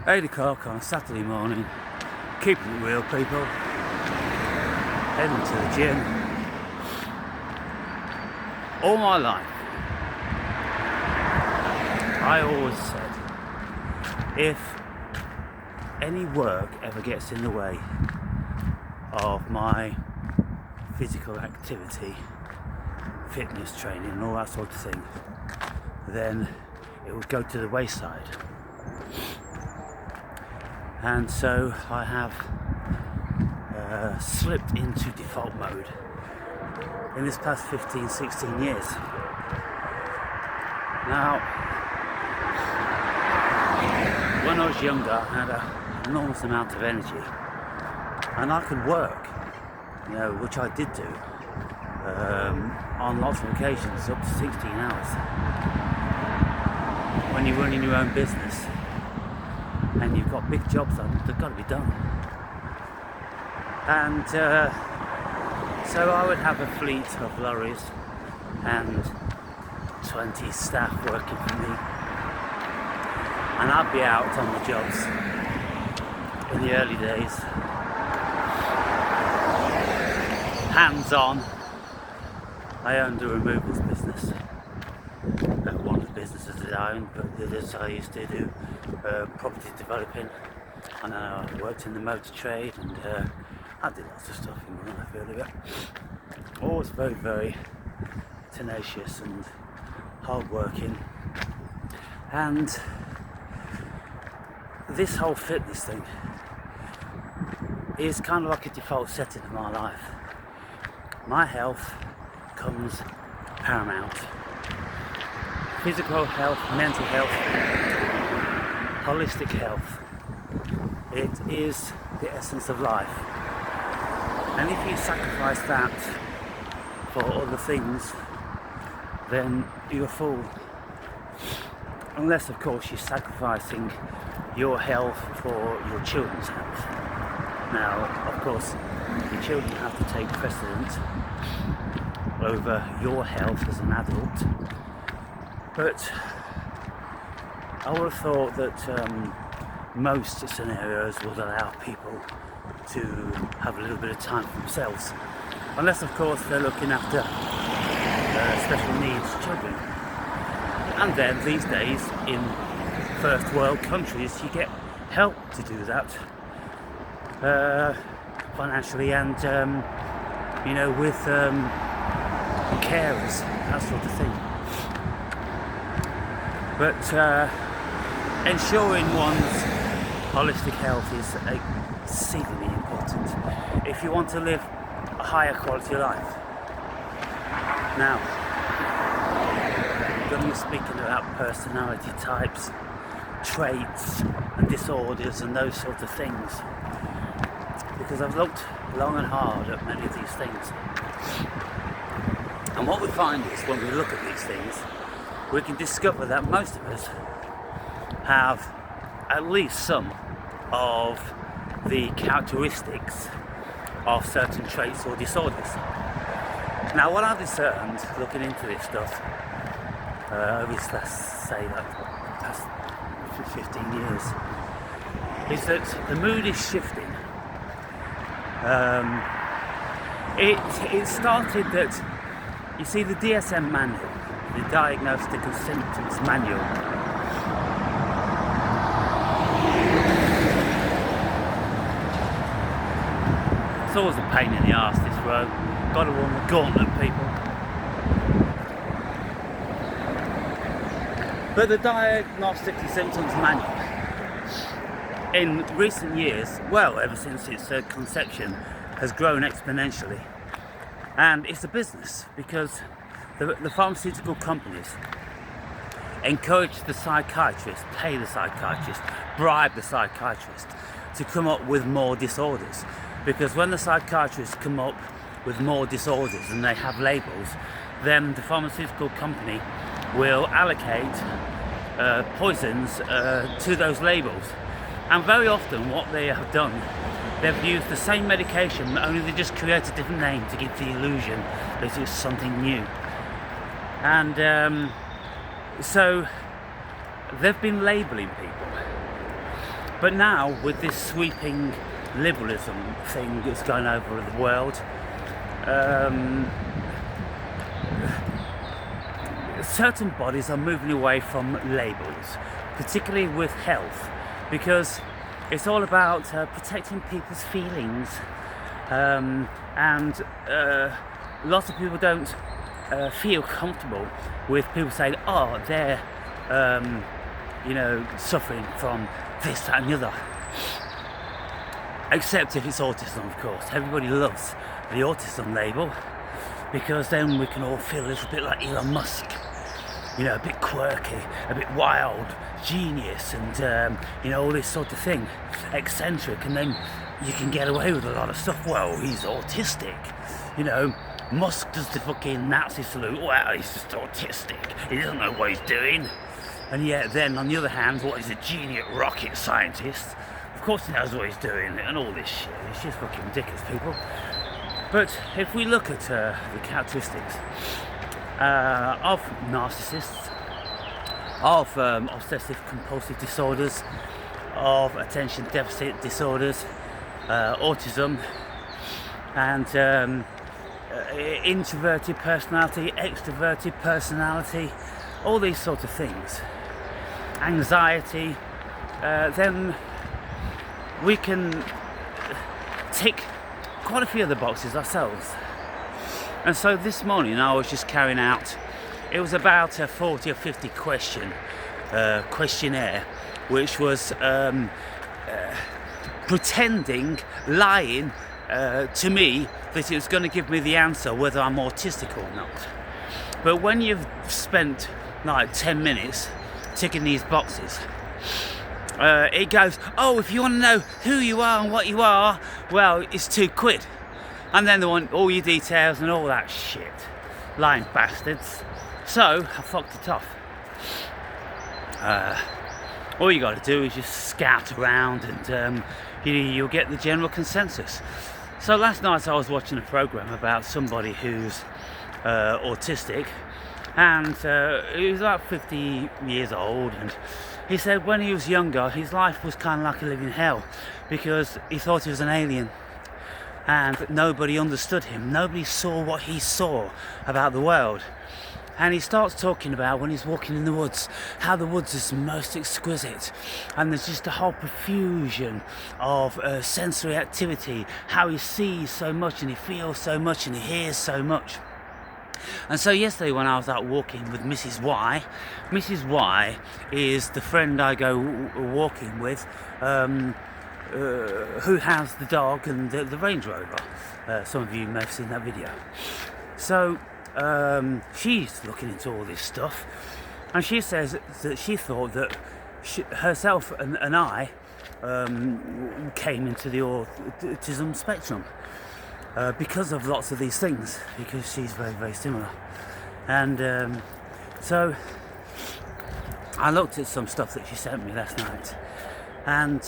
8 o'clock on a Saturday morning, keeping it real, people, heading to the gym. All my life, I always said, if any work ever gets in the way of my physical activity, fitness training and all that sort of thing, then it would go to the wayside. And so I have slipped into default mode in this past 15-16 years. Now, when I was younger, I had an enormous amount of energy, and I could work, which I did do on lots of occasions, up to 16 hours. When you're running your own business and you've got big jobs on, they've got to be done. And so I would have a fleet of lorries and 20 staff working for me, and I'd be out on the jobs in the early days, hands-on. I owned a removals business, one of the businesses that I owned, but the others I used to do property developing, and I worked in the motor trade, and I did lots of stuff in my life earlier. Always very, very tenacious and hard-working, and this whole fitness thing is kind of like a default setting of my life. My health comes paramount. Physical health, mental health, holistic health. It is the essence of life. And if you sacrifice that for other things, then you're a fool. Unless, of course, you're sacrificing your health for your children's health. Now, of course, your children have to take precedence over your health as an adult, but I would have thought that most scenarios would allow people to have a little bit of time for themselves, unless, of course, they're looking after special needs children. And then these days in first world countries you get help to do that financially, and with carers, that sort of thing. But ensuring one's holistic health is exceedingly important if you want to live a higher quality of life. Now, I'm going to be speaking about personality types, traits and disorders and those sorts of things, because I've looked long and hard at many of these things. And what we find is, when we look at these things, we can discover that most of us have at least some of the characteristics of certain traits or disorders. Now, what I've discerned looking into this stuff over this past 15 years is that the mood is shifting. It started that, you see, the DSM manual, the Diagnostic and Symptoms Manual, it's always a pain in the arse, this road. Got to run the gauntlet, people. But the Diagnostic and Symptoms Manual, in recent years, well, ever since its conception, has grown exponentially. And it's a business, because the pharmaceutical companies encourage the psychiatrist, pay the psychiatrist, bribe the psychiatrist to come up with more disorders. Because when the psychiatrists come up with more disorders and they have labels, then the pharmaceutical company will allocate poisons to those labels. And very often what they have done, they've used the same medication, only they just create a different name to give the illusion that it's something new. And so they've been labelling people. But now, with this sweeping liberalism thing that's going over the world, certain bodies are moving away from labels, particularly with health, because it's all about protecting people's feelings, and lots of people don't feel comfortable with people saying, oh, they're suffering from this, that and the other. Except if it's autism, of course. Everybody loves the autism label, because then we can all feel a little bit like Elon Musk, a bit quirky, a bit wild, genius, and all this sort of thing, eccentric, and then you can get away with a lot of stuff. Well, he's autistic, Musk does the fucking Nazi salute. Well, he's just autistic, he doesn't know what he's doing. And yet then, on the other hand, he's a genius rocket scientist. Of course he knows what he's doing, and all this shit. It's just fucking ridiculous, people. But if we look at the characteristics of narcissists, of obsessive compulsive disorders, of attention deficit disorders, autism, and introverted personality, extroverted personality, all these sort of things, anxiety, then we can tick quite a few of the boxes ourselves. And so this morning I was just carrying out, it was about a 40 or 50 question questionnaire, which was pretending, lying to me that it was going to give me the answer whether I'm autistic or not. But when you've spent like 10 minutes ticking these boxes, it goes, oh, if you want to know who you are and what you are, well, it's £2. And then they want all your details and all that shit. Lying bastards. So I fucked it off. All you got to do is just scout around, and you'll get the general consensus. So last night I was watching a program about somebody who's autistic, and he was about 50 years old, and he said when he was younger his life was kind of like a living hell, because he thought he was an alien and nobody understood him, nobody saw what he saw about the world. And he starts talking about when he's walking in the woods, how the woods is most exquisite, and there's just a whole profusion of sensory activity, how he sees so much and he feels so much and he hears so much. And so yesterday when I was out walking with Mrs. Y is the friend I go walking with, who has the dog and the Range Rover. Some of you may have seen that video. So she's looking into all this stuff, and she says that she thought that herself and I came into the autism spectrum because of lots of these things, because she's very, very similar. And so I looked at some stuff that she sent me last night, and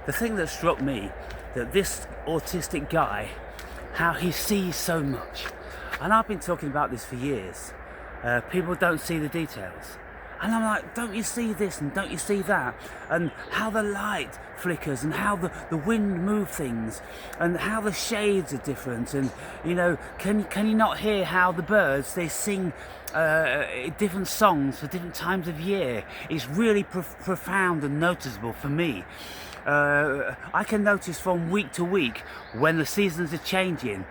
the thing that struck me, that this autistic guy, how he sees so much. And I've been talking about this for years. People don't see the details. And I'm like, don't you see this and don't you see that? And how the light flickers and how the wind moves things and how the shades are different. And, can you not hear how the birds, they sing different songs for different times of year? It's really profound and noticeable for me. I can notice from week to week when the seasons are changing.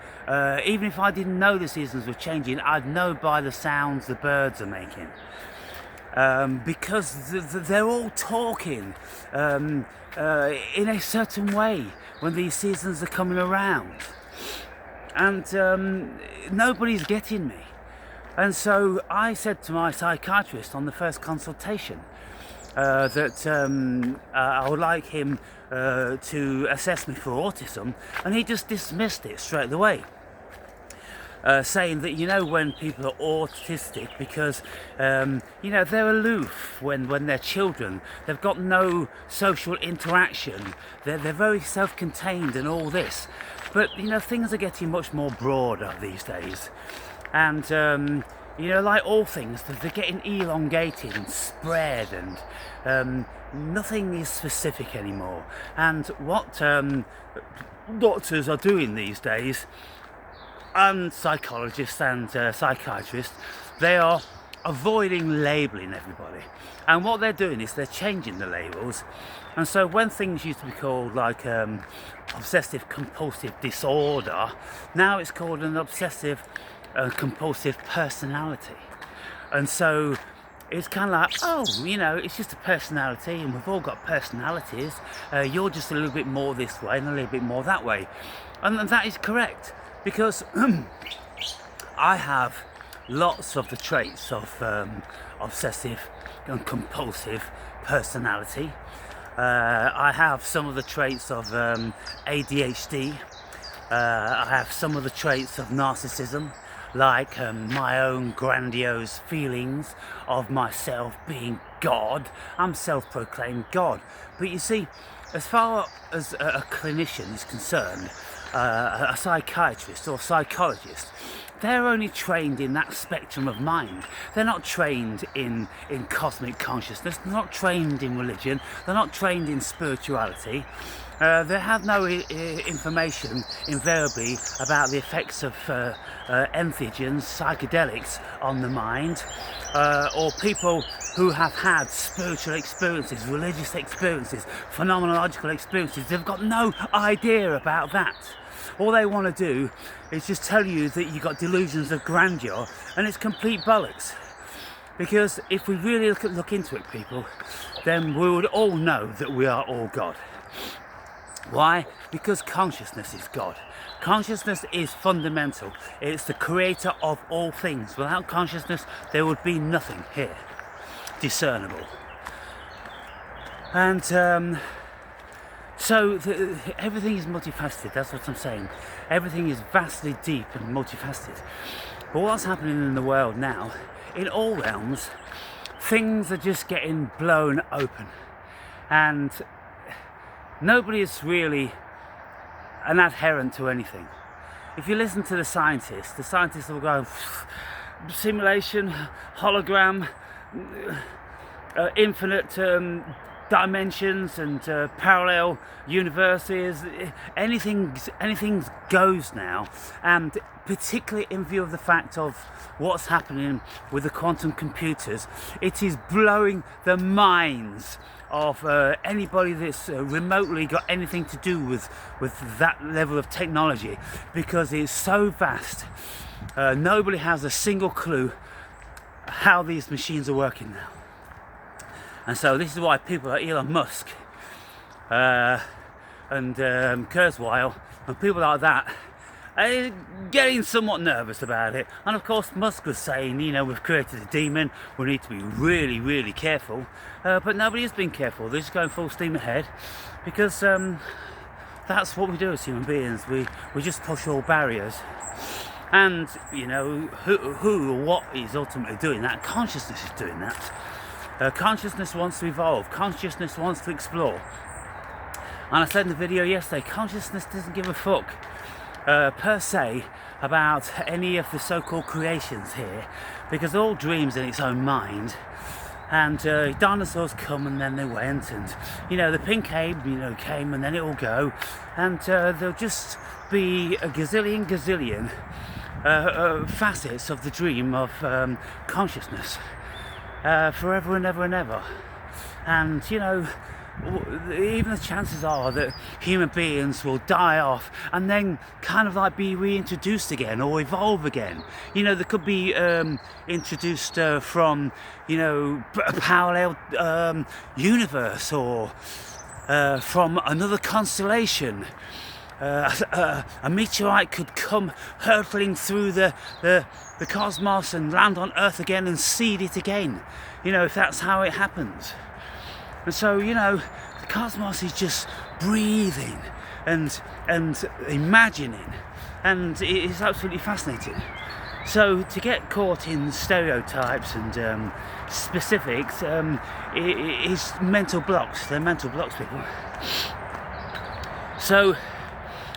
Even if I didn't know the seasons were changing, I'd know by the sounds the birds are making. Because they're all talking in a certain way when these seasons are coming around. And nobody's getting me. And so I said to my psychiatrist on the first consultation, that I would like him to assess me for autism, and he just dismissed it straight away, saying that when people are autistic, because they're aloof when they're children, they've got no social interaction, they're very self-contained and all this, but things are getting much more broader these days. And You know, like all things, they're getting elongated and spread, and nothing is specific anymore. And what doctors are doing these days, and psychologists and psychiatrists, they are avoiding labelling everybody. And what they're doing is they're changing the labels. And so when things used to be called like obsessive compulsive disorder, now it's called an obsessive compulsive personality. And so it's kind of like, oh, you know, it's just a personality, and we've all got personalities. You're just a little bit more this way and a little bit more that way. And that is correct, because I have lots of the traits of obsessive and compulsive personality. I have some of the traits of ADHD. I have some of the traits of narcissism, like my own grandiose feelings of myself being God. I'm self-proclaimed God. But you see, as far as a clinician is concerned, a psychiatrist or psychologist, they're only trained in that spectrum of mind. They're not trained in cosmic consciousness, they're not trained in religion, they're not trained in spirituality. They have no information, invariably, about the effects of entheogens, psychedelics, on the mind, or people who have had spiritual experiences, religious experiences, phenomenological experiences. They've got no idea about that. All they want to do is just tell you that you've got delusions of grandeur, and it's complete bollocks. Because if we really look into it, people, then we would all know that we are all God. Why? Because consciousness is God. Consciousness is fundamental. It's the creator of all things. Without consciousness, there would be nothing here discernible. And so everything is multifaceted. That's what I'm saying. Everything is vastly deep and multifaceted. But what's happening in the world now, in all realms, things are just getting blown open. And nobody is really an adherent to anything. If you listen to the scientists will go, simulation, hologram, infinite dimensions and parallel universes. Anything goes now, and particularly in view of the fact of what's happening with the quantum computers, it is blowing the minds of anybody that's remotely got anything to do with that level of technology, because it's so vast. Nobody has a single clue how these machines are working now. And so this is why people like Elon Musk and Kurzweil and people like that are getting somewhat nervous about it. And of course Musk was saying, you know, we've created a demon, we need to be really, really careful. But nobody has been careful. They're just going full steam ahead, because that's what we do as human beings. We just push all barriers. And, you know, who or what is ultimately doing that? Consciousness is doing that. Consciousness wants to evolve. Consciousness wants to explore. And I said in the video yesterday, consciousness doesn't give a fuck per se about any of the so-called creations here, because they're all dreams in its own mind. And dinosaurs come and then they went, and you know, the pink ape, you know, came and then it will go, and there'll just be a gazillion facets of the dream of consciousness. Forever and ever and ever. And you know, even the chances are that human beings will die off and then kind of like be reintroduced again or evolve again. You know, they could be introduced from, you know, a parallel universe, or from another constellation. A meteorite could come hurtling through the cosmos and land on Earth again and seed it again, you know, if that's how it happens. And so, you know, the cosmos is just breathing and imagining, and it is absolutely fascinating. So to get caught in stereotypes and specifics is mental blocks. They're mental blocks, people. So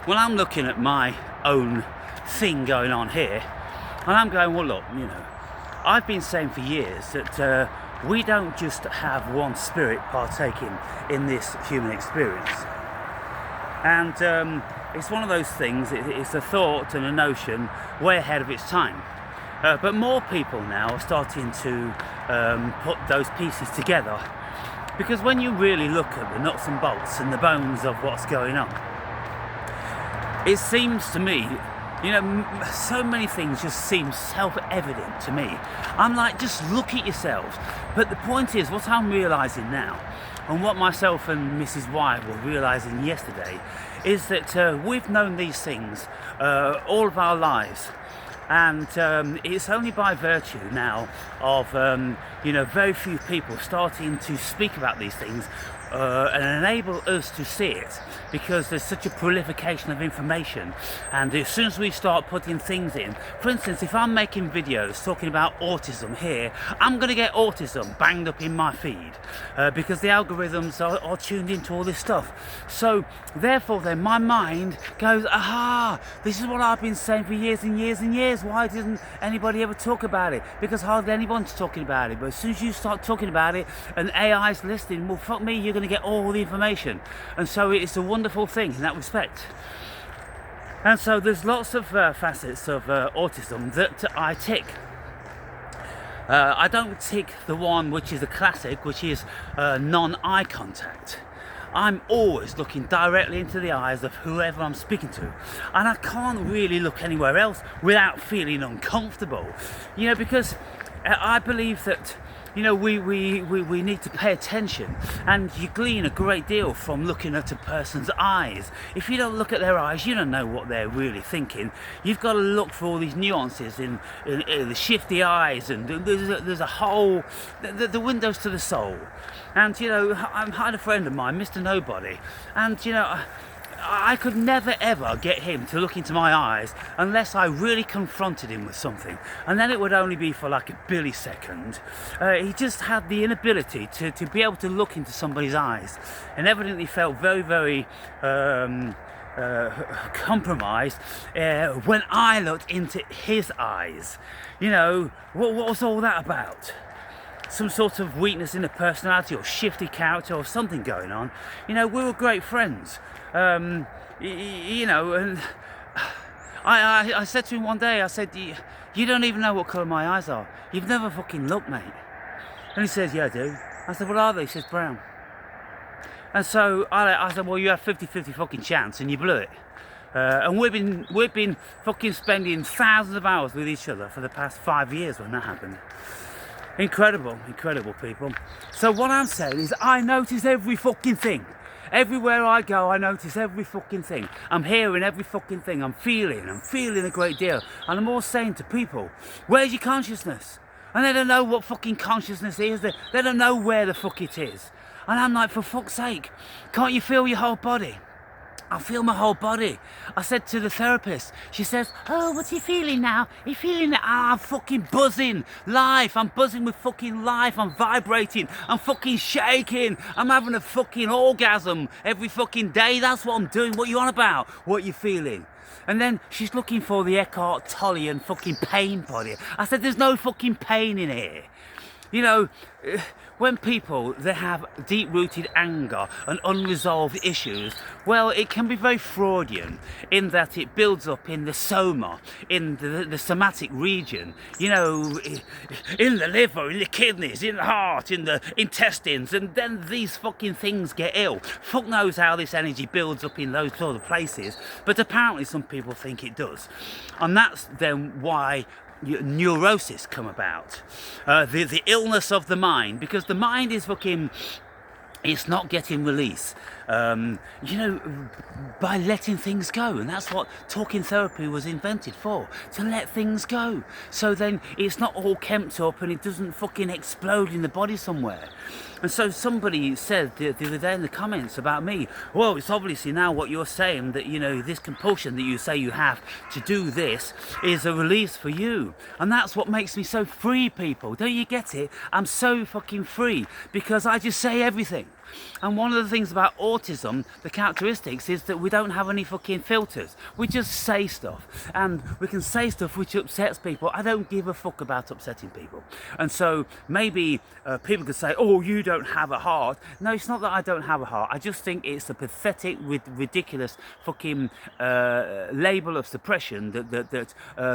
when I'm looking at my own thing going on here, and I'm going, well, look, you know, I've been saying for years that we don't just have one spirit partaking in this human experience. And it's one of those things, it's a thought and a notion way ahead of its time. But more people now are starting to put those pieces together, because when you really look at the nuts and bolts and the bones of what's going on, it seems to me, so many things just seem self-evident to me. I'm like, just look at yourselves. But the point is, what I'm realising now, and what myself and Mrs. Y were realising yesterday, is that we've known these things all of our lives. And it's only by virtue now of very few people starting to speak about these things and enable us to see it, because there's such a proliferation of information. And as soon as we start putting things in, for instance, if I'm making videos talking about autism here, I'm going to get autism banged up in my feed because the algorithms are tuned into all this stuff. So therefore then my mind goes, aha, this is what I've been saying for years and years and years. Why doesn't anybody ever talk about it? Because hardly anyone's talking about it. But as soon as you start talking about it and AI's listening, well, fuck me, you're going to get all the information. And so it's a wonderful thing in that respect. And so there's lots of facets of autism that I tick. I don't tick the one which is a classic, which is non-eye contact. I'm always looking directly into the eyes of whoever I'm speaking to, and I can't really look anywhere else without feeling uncomfortable, because I believe that we need to pay attention, and you glean a great deal from looking at a person's eyes. If you don't look at their eyes, you don't know what they're really thinking. You've got to look for all these nuances in the shifty eyes, and there's a whole the windows to the soul. And I had a friend of mine, Mr. Nobody, and I could never ever get him to look into my eyes unless I really confronted him with something, and then it would only be for like a millisecond. He just had the inability to be able to look into somebody's eyes, and evidently felt very, very compromised when I looked into his eyes. What was all that about? Some sort of weakness in the personality or shifty character or something going on. We were great friends. And I said to him one day, I said, you don't even know what colour my eyes are. You've never fucking looked, mate. And he says, yeah, I do. I said, what are they? He says, brown. And so I said, well, you have 50-50 fucking chance, and you blew it. And we've been fucking spending thousands of hours with each other for the past 5 years when that happened. Incredible people. So what I'm saying is, I notice every fucking thing. Everywhere I go, I notice every fucking thing. I'm hearing every fucking thing. I'm feeling a great deal. And I'm always saying to people, where's your consciousness? And they don't know what fucking consciousness is. They don't know where the fuck it is. And I'm like, for fuck's sake, can't you feel your whole body? I feel my whole body. I said to the therapist, she says, oh, what's he feeling now? He feeling that I'm fucking buzzing. Life, I'm buzzing with fucking life. I'm vibrating. I'm fucking shaking. I'm having a fucking orgasm every fucking day. That's what I'm doing. What you on about? What you feeling? And then she's looking for the Eckhart Tolle and fucking pain body. I said, there's no fucking pain in here. When people, they have deep-rooted anger and unresolved issues, well, it can be very Freudian in that it builds up in the soma, in the somatic region, in the liver, in the kidneys, in the heart, in the intestines, and then these fucking things get ill. Fuck knows how this energy builds up in those sort of places, but apparently some people think it does. And that's then why neurosis come about, the illness of the mind, because the mind is fucking, it's not getting release, by letting things go. And that's what talking therapy was invented for, to let things go. So then it's not all kemped up and it doesn't fucking explode in the body somewhere. And so somebody said the other day in the comments about me, well, it's obviously now what you're saying, that, this compulsion that you say you have to do this is a release for you. And that's what makes me so free, people. Don't you get it? I'm so fucking free because I just say everything. And one of the things about autism, the characteristics, is that we don't have any fucking filters. We just say stuff, and we can say stuff which upsets people. I don't give a fuck about upsetting people. And so maybe people could say, oh, you don't have a heart. No, it's not that I don't have a heart. I just think it's a pathetic, ridiculous fucking label of suppression that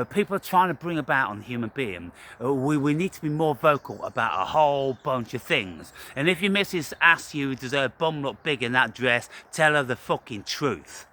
people are trying to bring about on the human being. We need to be more vocal about a whole bunch of things. And if your missus asks you, does her bum look big in that dress, tell her the fucking truth.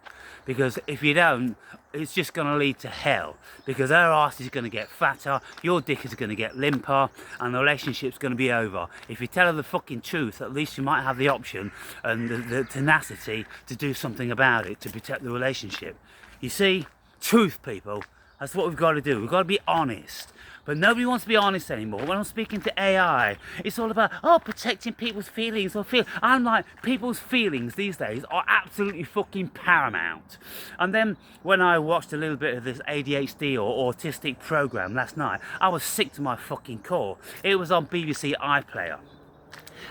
Because if you don't, it's just going to lead to hell. Because her ass is going to get fatter, your dick is going to get limper, and the relationship's going to be over. If you tell her the fucking truth, at least you might have the option and the tenacity to do something about it, to protect the relationship. You see, truth, people, that's what we've got to do. We've got to be honest. But nobody wants to be honest anymore. When I'm speaking to AI, it's all about, oh, protecting people's feelings. I'm like, people's feelings these days are absolutely fucking paramount. And then when I watched a little bit of this ADHD or autistic program last night, I was sick to my fucking core. It was on BBC iPlayer.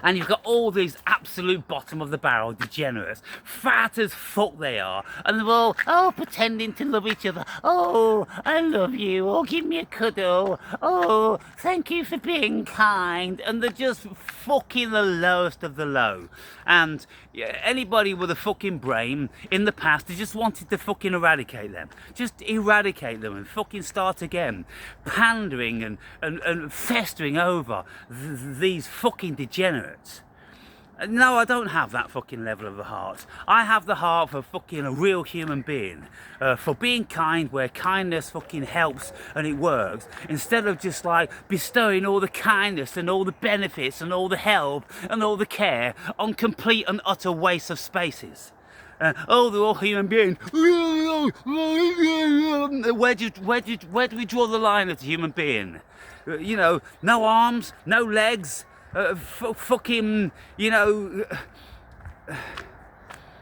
And you've got all these absolute bottom of the barrel degenerates, fat as fuck they are, and they're all, oh, pretending to love each other. Oh, I love you. Oh, give me a cuddle. Oh, thank you for being kind. And they're just fucking the lowest of the low. And anybody with a fucking brain in the past, they just wanted to fucking eradicate them. Just eradicate them and fucking start again. Pandering and festering over these fucking degenerates. No, I don't have that fucking level of a heart. I have the heart for fucking a real human being. For being kind where kindness fucking helps and it works. Instead of just like bestowing all the kindness and all the benefits and all the help and all the care on complete and utter waste of spaces. Oh, they're all human beings. Where do we draw the line as a human being? You know, no arms, no legs. Fucking, you know,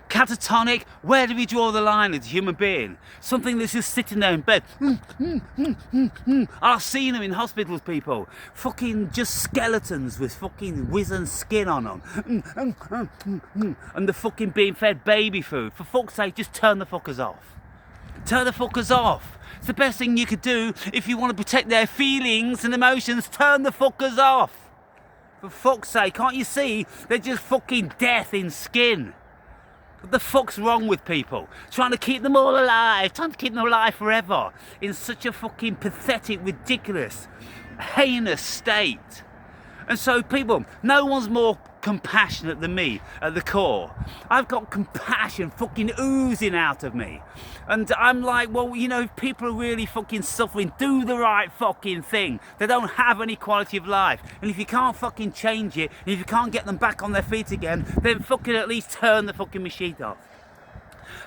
catatonic. Where do we draw the line as a human being? Something that's just sitting there in bed. I've seen them in hospitals, people. Fucking just skeletons with fucking wizened skin on them. And they're fucking being fed baby food. For fuck's sake, just turn the fuckers off. Turn the fuckers off. It's the best thing you could do if you want to protect their feelings and emotions. Turn the fuckers off. For fuck's sake, can't you see? They're just fucking death in skin. What the fuck's wrong with people? Trying to keep them all alive, trying to keep them alive forever in such a fucking pathetic, ridiculous, heinous state. And so people, no one's more compassionate than me at the core. I've got compassion fucking oozing out of me. And I'm like, well, you know, if people are really fucking suffering, do the right fucking thing. They don't have any quality of life. And if you can't fucking change it, and if you can't get them back on their feet again, then fucking at least turn the fucking machine off.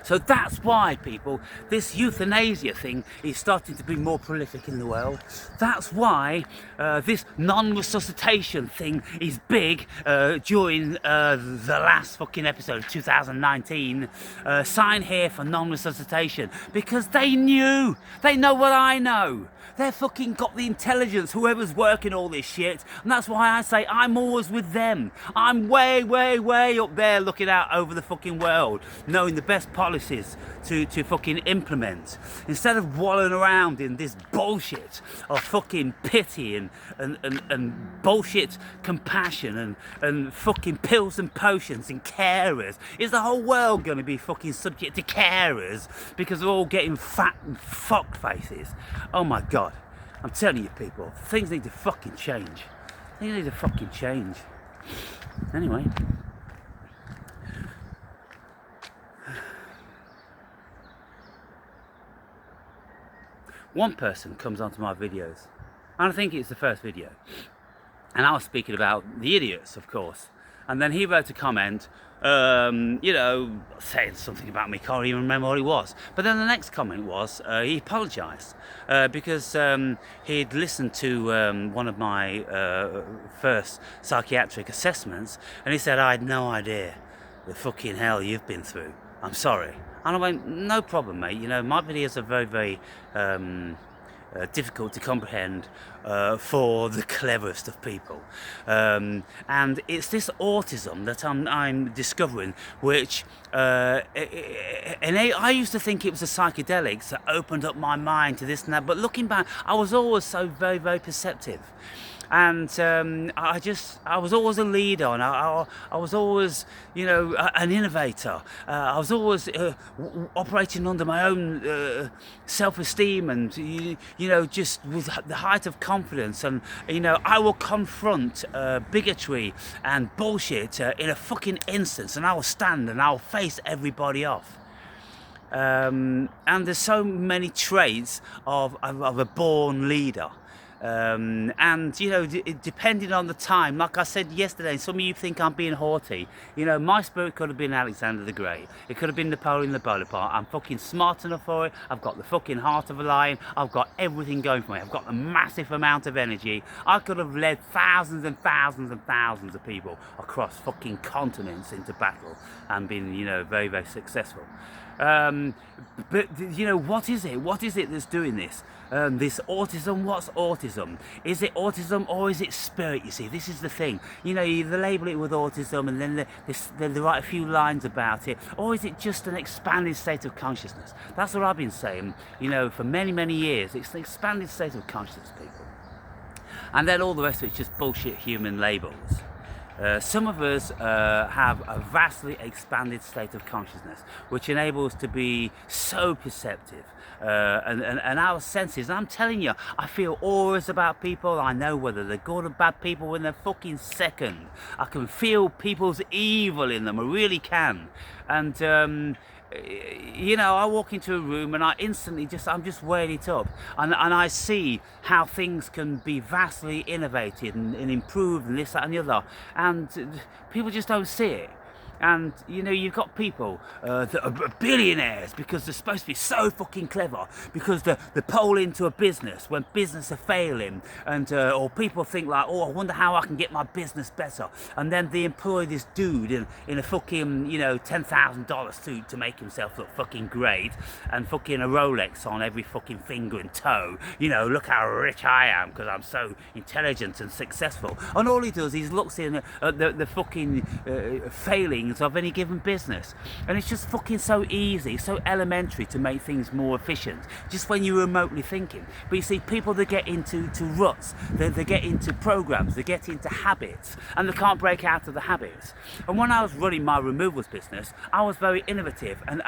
So that's why, people, this euthanasia thing is starting to be more prolific in the world. That's why this non-resuscitation thing is big during the last fucking episode of 2019. Sign here for non-resuscitation. Because they knew. They know what I know. They're fucking got the intelligence, whoever's working all this shit. And that's why I say I'm always with them. I'm way, way, way up there looking out over the fucking world, knowing the best policies to fucking implement. Instead of wallowing around in this bullshit of fucking pity and bullshit compassion and fucking pills and potions and carers. Is the whole world going to be fucking subject to carers because they're all getting fat and fuck faces? Oh my God. I'm telling you, people, things need to fucking change. Things need to fucking change. Anyway. One person comes onto my videos, and I think it's the first video, and I was speaking about the idiots, of course, and then he wrote a comment, you know, saying something about me, can't even remember what it was, but then the next comment was, he apologised, because he'd listened to one of my first psychiatric assessments, and he said, I had no idea the fucking hell you've been through, I'm sorry. And I went, no problem, mate. You know, my videos are very, very difficult to comprehend for the cleverest of people. And it's this autism that I'm discovering, which I used to think it was the psychedelics that opened up my mind to this and that, but looking back, I was always so very, very perceptive. And I was always a leader, and I was always, an innovator. I was always operating under my own self-esteem, and just with the height of confidence. And I will confront bigotry and bullshit in a fucking instance, and I will stand and I will face everybody off. And there's so many traits of a born leader. Depending on the time, like I said yesterday, some of you think I'm being haughty. My spirit could have been Alexander the Great. It could have been Napoleon Bonaparte. I'm fucking smart enough for it. I've got the fucking heart of a lion. I've got everything going for me. I've got a massive amount of energy. I could have led thousands and thousands and thousands of people across fucking continents into battle and been, very, very successful. But what is it? What is it that's doing this? This autism, what's autism? Is it autism or is it spirit? You see, this is the thing. You label it with autism and then they write a few lines about it. Or is it just an expanded state of consciousness? That's what I've been saying, for many, many years. It's an expanded state of consciousness, people. And then all the rest of it's just bullshit human labels. Some of us have a vastly expanded state of consciousness, which enables us to be so perceptive. And our senses, and I'm telling you, I feel auras about people. I know whether they're good or bad people in a fucking second. I can feel people's evil in them, I really can. And I walk into a room and I instantly I'm just weighing it up, and I see how things can be vastly innovated and improved and this, that and the other, and people just don't see it. And you've got people that are billionaires because they're supposed to be so fucking clever, because they're pole into a business when business are failing, and or people think like, oh, I wonder how I can get my business better, and then they employ this dude in a fucking $10,000 suit to make himself look fucking great, and fucking a Rolex on every fucking finger and toe. Look how rich I am because I'm so intelligent and successful. And all he does is looks in at the fucking failing of any given business, and it's just fucking so easy, so elementary to make things more efficient, just when you're remotely thinking. But you see, people that get into ruts, they get into programs, they get into habits, and they can't break out of the habits. And when I was running my removals business, I was very innovative, and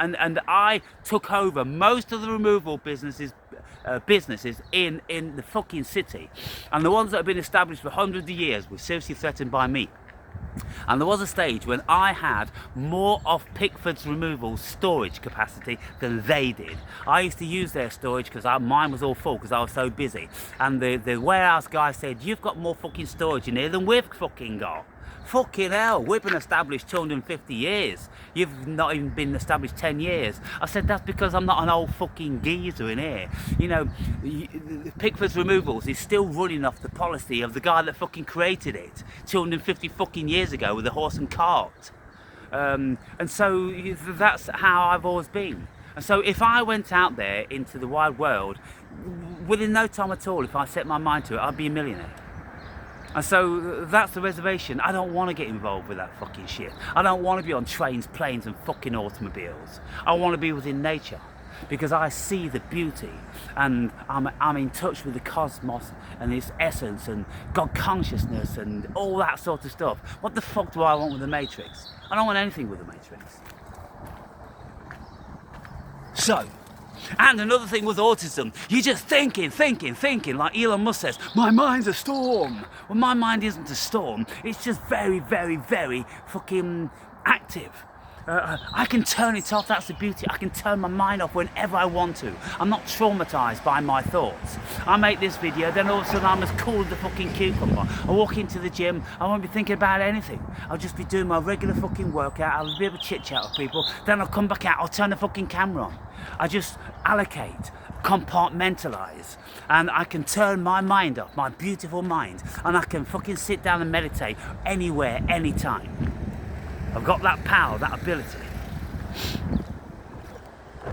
I took over most of the removal businesses in the fucking city, and the ones that have been established for hundreds of years were seriously threatened by me. And there was a stage when I had more of Pickford's removal storage capacity than they did. I used to use their storage because mine was all full because I was so busy. And the warehouse guy said, you've got more fucking storage in here than we've fucking got. Fucking hell, we've been established 250 years. You've not even been established 10 years. I said, that's because I'm not an old fucking geezer in here. Pickford's Removals is still running off the policy of the guy that fucking created it 250 fucking years ago with a horse and cart. And so that's how I've always been. And so if I went out there into the wide world, within no time at all, if I set my mind to it, I'd be a millionaire. And so that's the reservation. I don't want to get involved with that fucking shit. I don't want to be on trains, planes and fucking automobiles. I want to be within nature, because I see the beauty, and I'm in touch with the cosmos and its essence and God consciousness and all that sort of stuff. What the fuck do I want with the Matrix? I don't want anything with the Matrix. So, and another thing with autism, you're just thinking, like Elon Musk says, my mind's a storm. Well, my mind isn't a storm, it's just very, very, very fucking active. I can turn it off, that's the beauty. I can turn my mind off whenever I want to. I'm not traumatized by my thoughts. I make this video, then all of a sudden I'm as cool as the fucking cucumber. I walk into the gym, I won't be thinking about anything. I'll just be doing my regular fucking workout, I'll be able to chit chat with people, then I'll come back out, I'll turn the fucking camera on. I just allocate, compartmentalize, and I can turn my mind off, my beautiful mind, and I can fucking sit down and meditate anywhere, anytime. I've got that power, that ability.